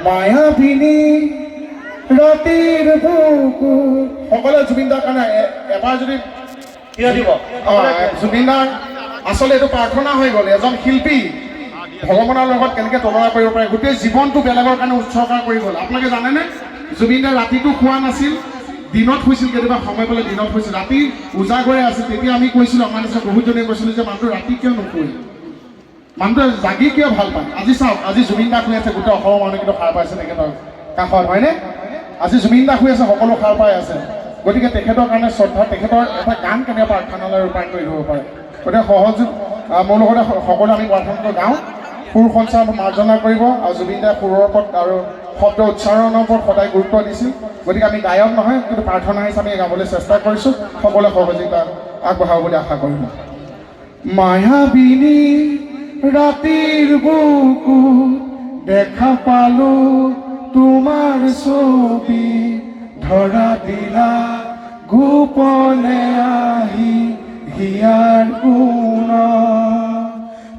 মায়াবিনী ৰাতিৰ বুকু সকলোৱে জুবিন দাৰ কাৰণে এবাৰ যদি দিব জুবিন দাৰ আচলতে এইটো প্ৰাৰ্থনা হৈ গ'ল এজন শিল্পী ভগৱানৰ লগত কেনেকৈ তুলনা কৰিব পাৰে গোটেই জীৱনটো বেলেগৰ কাৰণে উৎসৰ্গা কৰি গ'ল আপোনালোকে জানেনে জুবিন দাৰ ৰাতিটো খোৱা নাছিল দিনত শুইছিল কেতিয়াবা সময় পালে দিনত শুইছিল ৰাতি উজাগৰে আছিল তেতিয়া আমি কৈছিলোঁ আমাৰ নিচিনা বহুতজনে কৈছিলোঁ যে মানুহটো ৰাতি কিয় নুশুৱে মানুহটোৱে জাগি কিয় ভাল পায় আজি চাওক আজি জুবিন দা শুই আছে গোটেই অসমৰ মানুহ কিন্তু সাৰ পাইছে তেখেতৰ কাষত হয়নে আজি জুবিন দা শুই আছে সকলো সাৰ পাই আছে গতিকে তেখেতৰ কাৰণে শ্ৰদ্ধা তেখেতৰ এটা গান কেনেকৈ প্ৰাৰ্থনালৈ ৰূপায়ণ কৰি দিব পাৰে গতিকে সহযোগ মোৰ লগতে সকলোৱে আমি প্ৰাৰ্থনাটো গাওঁ সুৰ সঞ্চাৰ মাৰ্জনা কৰিব আৰু জুবিন দাই সুৰৰ ওপৰত আৰু শব্দ উচ্চাৰণৰ ওপৰত সদায় গুৰুত্ব দিছিল গতিকে আমি গায়ক নহয় কিন্তু প্ৰাৰ্থনা হিচাপে গাবলৈ চেষ্টা কৰিছোঁ সকলোৱে সহযোগিতা আগবঢ়াব বুলি আশা কৰিম মায়াবিনী ৰাতিৰ বুকু দেখা পালো তোমাৰ ছবি ধৰা দিলা গোপনে আহি হিয়াৰ কোণ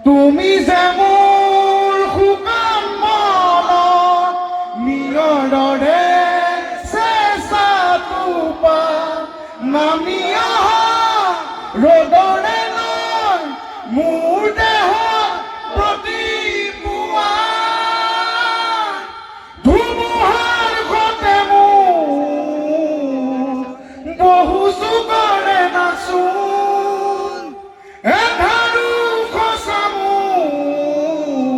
তুমি যে মোৰ শুকান মনত নিয়ৰৰে চেঁচাটো পা নামি অহা ৰ'দৰে নয় মোৰ দেহত প্ৰতিপুৱা ধুমুহাৰ ঘটে মোৰ বহু চুকৰে নাচোন এধাৰো খচা মোৰ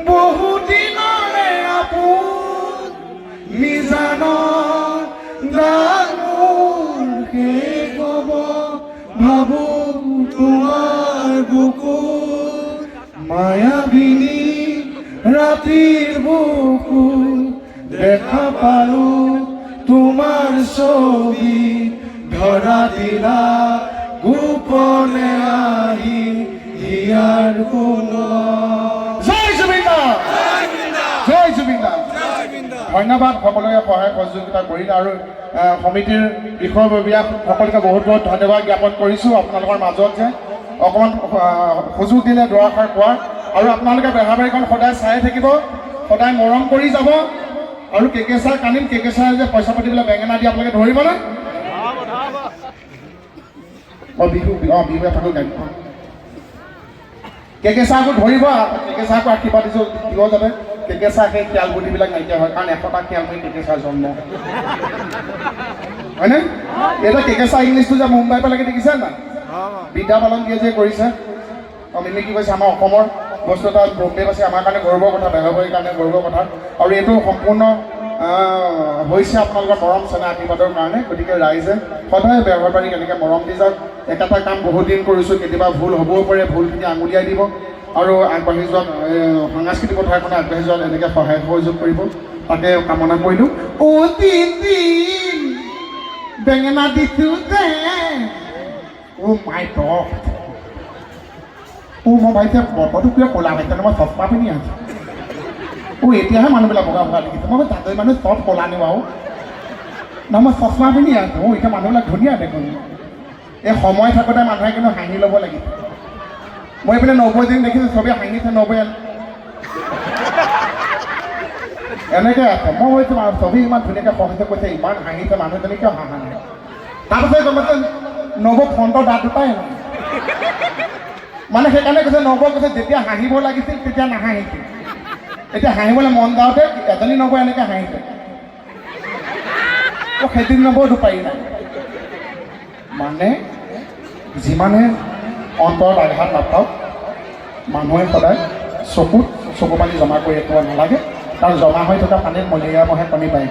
বহু দিনৰে আপোন নিজানৰ ডাঙৰ শেষ হ'ব ভাবো তোমাৰ বুকুত মায়াবিনী ৰাতিৰ বুকু দেখা পালো তোমাৰ ছবি ধৰা দিলা গোপনে আহি হিয়াৰ কোণ জয় জুবিন দা জয় জুবিন দা ধন্যবাদ সকলোকে সহায় সহযোগিতা কৰিলে আৰু সমিতিৰ বিষয়ববীয়া সকলোকে বহুত বহুত ধন্যবাদ জ্ঞাপন কৰিছোঁ আপোনালোকৰ মাজত যে অকণমান সুযোগ দিলে দুআষাৰ কোৱাৰ আৰু আপোনালোকে বেহাবাৰীখন সদায় চাই থাকিব সদায় মৰম কৰি যাব আৰু কেকেচাৰ কান্দিম কেকেচাৰ যে পইচা পাতি পেলাই বেঙেনা দি আপোনালোকে ধৰিবনে বিহু বিহু এফাকো গাড়ী কেকেচাকো ধৰিব কেকেচাকো আশীৰ্বাদ দিছোঁ দিব যাতে কেকেচা সেই খেয়াল বুদ্ধিবিলাক নাইকিয়া হয় কাৰণ 100টা খেয়াল কৰি কেকেচাৰ জন্ম হয়নে এটা কেকেচা ইংলিছটো যে মুম্বাই পেলাকে দেখিছে না বিদ্যা পালন দিয়ে যে কৰিছে মিমি কি কৈছে আমাৰ অসমৰ বস্তু এটা বম্বে আছে আমাৰ কাৰণে গৌৰৱৰ কথা বেহাবাৰীৰ কাৰণে গৌৰৱৰ কথা আৰু এইটো সম্পূৰ্ণ হৈছে আপোনালোকৰ মৰম চেনেহ আশীৰ্বাদৰ কাৰণে গতিকে ৰাইজে সদায় বেহাবাৰীক এনেকৈ মৰম দি যাওক একেটা কাম বহুত দিন কৰিছোঁ কেতিয়াবা ভুল হ'বও পাৰে ভুলখিনি আঙুলিয়াই দিব আৰু আগবাঢ়ি যোৱাত সাংস্কৃতিক পথাৰখনে আগবাঢ়ি যোৱাত এনেকৈ সহায় সহযোগ কৰিব তাকে কামনা কৰিলোঁ বেঙেনা দিছোঁ যে মাই গড মই ভাবিছে বতৰটো কিয় ক'লা ভাবিছে মই চশমা পিন্ধি আছোঁ এতিয়াহে মানুহবিলাক বগা বগা দেখিছে মই তাতে মানুহ চব ক'লা নিওঁ আৰু নহয় মই চশমা পিন্ধি আছোঁ এতিয়া মানুহবিলাক ধুনীয়া দেখোন এই সময় থাকোঁতে মানুহে কিন্তু হাঁহি ল'ব লাগিব মই এইপিনে 90 দিন দেখিছোঁ চবেই হাঁহিছে 90 এনেকৈ আছে মই ভাবিছোঁ চবেই ইমান ধুনীয়াকৈ সহজে কৈছে ইমান হাঁহিছে মানুহজনী কিয় হাঁহা নাই তাৰপাছত গম পাইছে নৱ ফ্ৰণ্টৰ দাঁত দুটাই নাই মানে সেইকাৰণে কৈছে নৱ কৈছে যেতিয়া হাঁহিব লাগিছিল তেতিয়া নাহাঁহিছিল এতিয়া হাঁহিবলৈ মন যাওঁতে এজনী নৱ এনেকৈ হাঁহিছে সেইটো নৱ দুপাৰি নাই মানে যিমানে অন্তৰত আঘাত নাপাওক মানুহে সদায় চকু পানী জমা কৰি ৰাখিব নালাগে কাৰণ জমা হৈ থকা পানীত মলেৰিয়া মহে কণী পাই